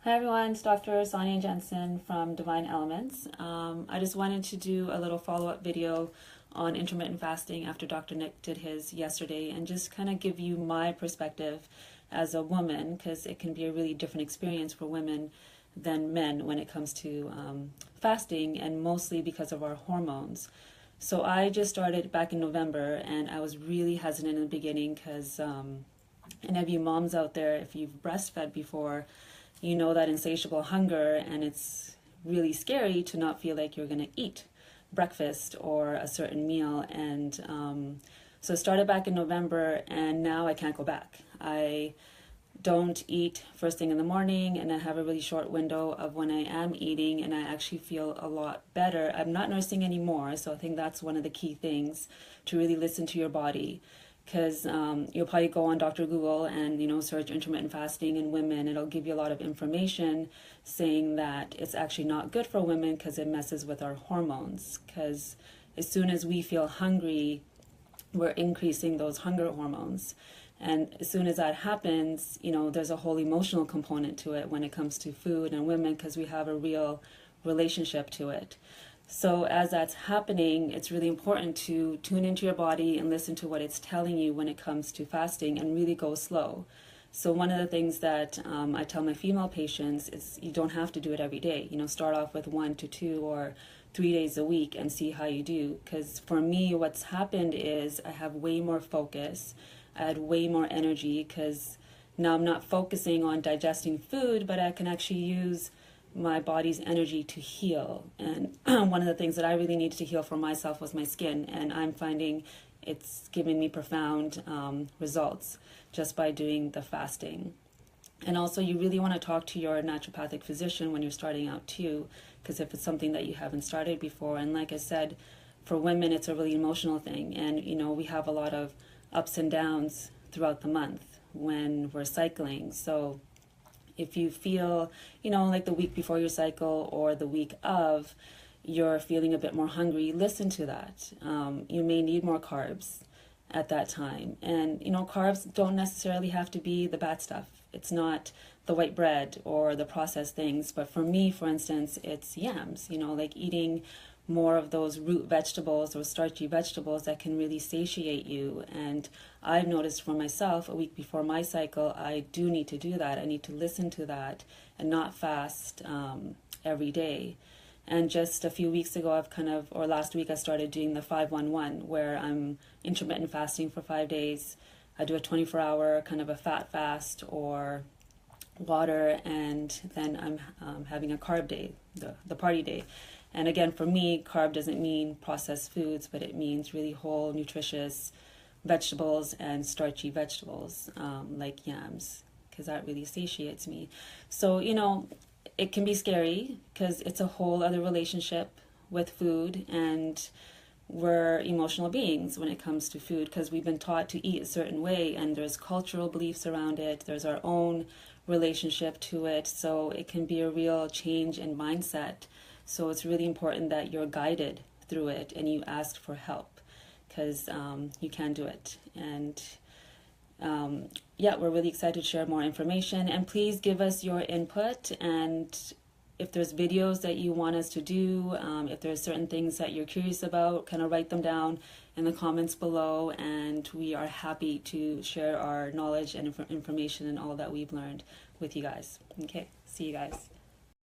Hi everyone, it's Dr. Sonia Jensen from Divine Elements. I just wanted to do a little follow-up video on intermittent fasting after Dr. Nick did his yesterday and just kind of give you my perspective as a woman, because it can be a really different experience for women than men when it comes to fasting, and mostly because of our hormones. So I just started back in November, and I was really hesitant in the beginning because any of you moms out there, if you've breastfed before, you know that insatiable hunger, and it's really scary to not feel like you're going to eat breakfast or a certain meal. And so I started back in November, and now I can't go back. I don't eat first thing in the morning, and I have a really short window of when I am eating, and I actually feel a lot better. I'm not nursing anymore, so I think that's one of the key things, to really listen to your body. Because you'll probably go on Dr. Google and search intermittent fasting in women. It'll give you a lot of information saying that it's actually not good for women because it messes with our hormones. Because as soon as we feel hungry, we're increasing those hunger hormones. And as soon as that happens, there's a whole emotional component to it when it comes to food and women, because we have a real relationship to it. So as that's happening, it's really important to tune into your body and listen to what it's telling you when it comes to fasting, and really go slow. So one of the things that I tell my female patients is you don't have to do it every day. Start off with 1 to 2 or 3 days a week and see how you do. Because for me, what's happened is I have way more focus. I had way more energy because now I'm not focusing on digesting food, but I can actually use my body's energy to heal. And one of the things that I really needed to heal for myself was my skin, and I'm finding it's giving me profound results just by doing the fasting. And also, you really want to talk to your naturopathic physician when you're starting out too, because if it's something that you haven't started before. And like I said, for women it's a really emotional thing, and we have a lot of ups and downs throughout the month when we're cycling. So if you feel, like the week before your cycle or the week of, you're feeling a bit more hungry, listen to that. You may need more carbs at that time. And, carbs don't necessarily have to be the bad stuff. It's not the white bread or the processed things. But for me, for instance, it's yams, like eating more of those root vegetables or starchy vegetables that can really satiate you. And I've noticed for myself, a week before my cycle, I do need to do that. I need to listen to that and not fast every day. And just a few weeks ago, or last week, I started doing the 5-1-1, where I'm intermittent fasting for 5 days. I do a 24-hour kind of a fat fast or water, and then I'm having a carb day, the party day. And again, for me, carb doesn't mean processed foods, but it means really whole, nutritious vegetables and starchy vegetables, like yams, because that really satiates me. So, it can be scary because it's a whole other relationship with food, and we're emotional beings when it comes to food, because we've been taught to eat a certain way, and there's cultural beliefs around it. There's our own relationship to it. So it can be a real change in mindset. So it's really important that you're guided through it and you ask for help, because you can do it. And yeah, we're really excited to share more information. And please give us your input. And if there's videos that you want us to do, if there's certain things that you're curious about, kind of write them down in the comments below. And we are happy to share our knowledge and information and all that we've learned with you guys. Okay, see you guys.